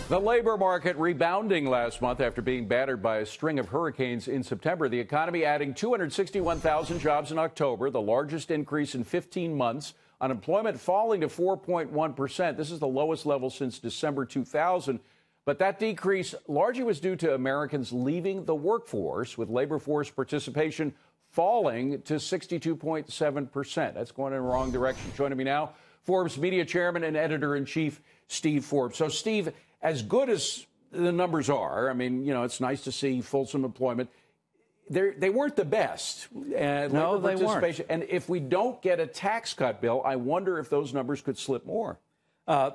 The labor market rebounding last month after being battered by a string of hurricanes in September. The economy adding 261,000 jobs in October, the largest increase in 15 months. Unemployment falling to 4.1%. This is the lowest level since December 2000. But that decrease largely was due to Americans leaving the workforce, with labor force participation falling to 62.7%. That's going in the wrong direction. Joining me now, Forbes media chairman and editor-in-chief Steve Forbes. So, Steve, as good as the numbers are, I mean, you know, it's nice to see fulsome employment. They weren't the best. No, they weren't. And if we don't get a tax cut, Bill, I wonder if those numbers could slip more.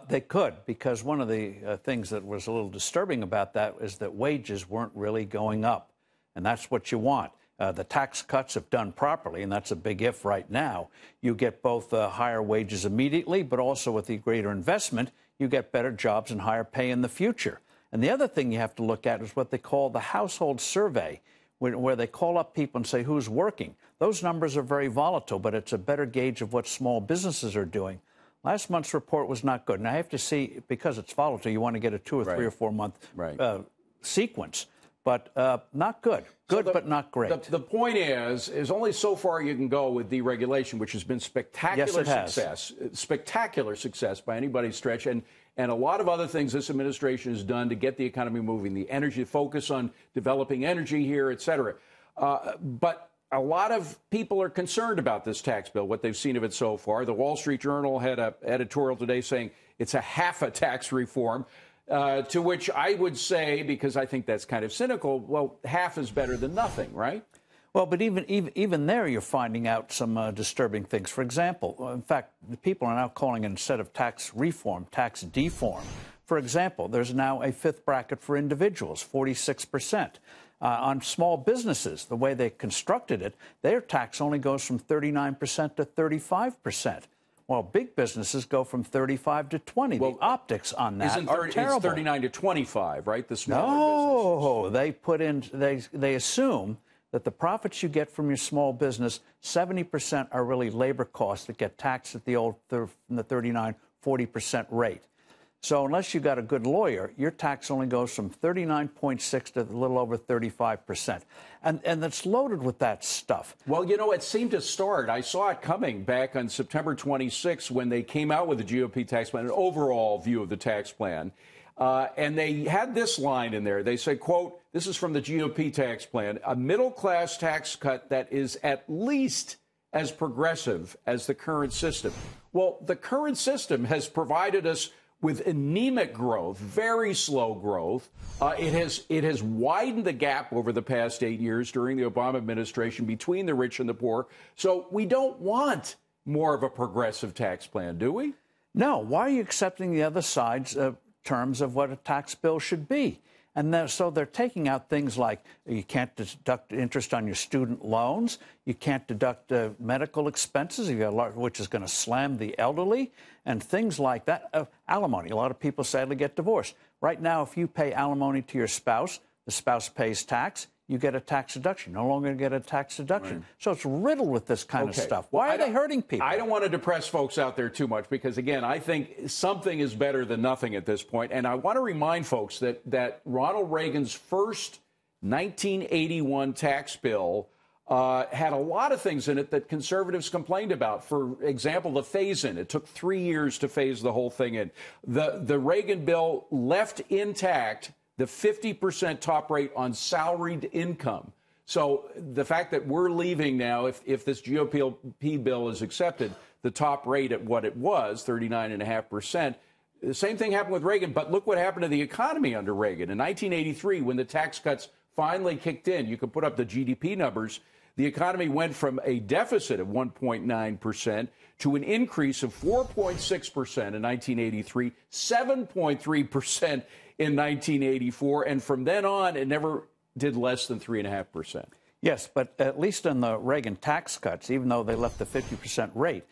They could, because one of the things that was a little disturbing about that is that wages weren't really going up. And that's what you want. The tax cuts, if done properly, and that's a big if right now, you get both higher wages immediately, but also with the greater investment, you get better jobs and higher pay in the future. And the other thing you have to look at is what they call the household survey, where they call up people and say who's working. Those numbers are very volatile, but it's a better gauge of what small businesses are doing. Last month's report was not good. And I have to see, because it's volatile, you want to get a 2 or 3 or 4 month sequence. But not good. Good, but not great. The point is only so far you can go with deregulation, which has been spectacular success. Spectacular success by anybody's stretch. And a lot of other things this administration has done to get the economy moving, the energy focus on developing energy here, et cetera. But a lot of people are concerned about this tax bill, what they've seen of it so far. The Wall Street Journal had an editorial today saying it's a half a tax reform. To which I would say, because I think that's kind of cynical, well, half is better than nothing, right? Well, but even there, you're finding out some disturbing things. For example, in fact, the people are now calling it, instead of tax reform, tax deform. For example, there's now a fifth bracket for individuals, 46%. On small businesses, the way they constructed it, their tax only goes from 39% to 35%. Well, big businesses go from 35 to 20. Well, the optics on that are terrible. It's 39 to 25, right? The smaller businesses. No, they put in. They assume that the profits you get from your small business, 70% are really labor costs that get taxed at the old from the 39, 40% rate. So unless you got a good lawyer, your tax only goes from 39.6 to a little over 35%. And that's loaded with that stuff. Well, you know, it seemed to start. I saw it coming back on September 26 when they came out with the GOP tax plan, an overall view of the tax plan. And they had this line in there. They said, quote, this is from the GOP tax plan, a middle-class tax cut that is at least as progressive as the current system. Well, the current system has provided us with anemic growth, very slow growth. It has widened the gap over the past 8 years during the Obama administration between the rich and the poor. So we don't want more of a progressive tax plan, do we? No. Why are you accepting the other side's terms of what a tax bill should be? And so they're taking out things like you can't deduct interest on your student loans. You can't deduct medical expenses, which is going to slam the elderly, and things like that. Alimony. A lot of people sadly get divorced. Right now, if you pay alimony to your spouse, the spouse pays tax, you get a tax deduction. No longer get a tax deduction. Right. So it's riddled with this kind of stuff. Why are they hurting people? I don't want to depress folks out there too much because, again, I think something is better than nothing at this point. And I want to remind folks that Ronald Reagan's first 1981 tax bill had a lot of things in it that conservatives complained about. For example, the phase-in. It took 3 years to phase the whole thing in. The Reagan bill left intact the 50% top rate on salaried income. So the fact that we're leaving now, if this GOP bill is accepted, the top rate at what it was, 39.5%, the same thing happened with Reagan. But look what happened to the economy under Reagan. In 1983, when the tax cuts finally kicked in, you can put up the GDP numbers, the economy went from a deficit of 1.9% to an increase of 4.6% in 1983, 7.3% in 1984, and from then on, it never did less than 3.5%. Yes, but at least in the Reagan tax cuts, even though they left the 50% rate,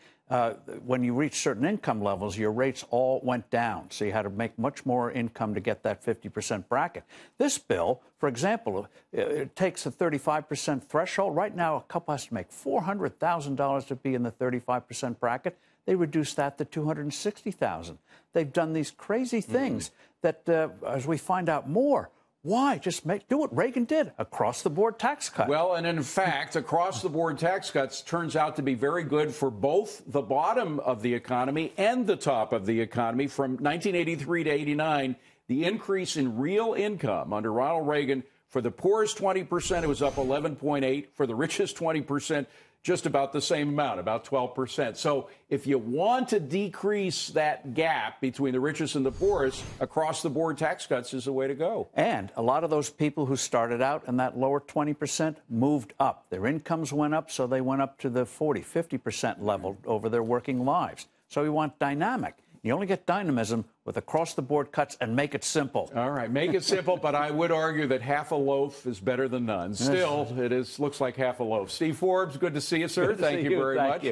when you reach certain income levels, your rates all went down. So you had to make much more income to get that 50% bracket. This bill, for example, it takes a 35% threshold. Right now, a couple has to make $400,000 to be in the 35% bracket. They reduced that to 260,000. They've done these crazy things that, as we find out more, why? Just do what Reagan did, across-the-board tax cut. Well, and in fact, across-the-board tax cuts turns out to be very good for both the bottom of the economy and the top of the economy. From 1983 to 89, the increase in real income under Ronald Reagan, for the poorest 20%, it was up 11.8. For the richest 20%, just about the same amount, about 12%. So if you want to decrease that gap between the richest and the poorest, across-the-board tax cuts is the way to go. And a lot of those people who started out in that lower 20% moved up. Their incomes went up, so they went up to the 40, 50% level over their working lives. So we want dynamic. You only get dynamism with across-the-board cuts, and make it simple. All right, make it simple, but I would argue that half a loaf is better than none. Still, looks like half a loaf. Steve Forbes, good to see you, sir. Thank you very much.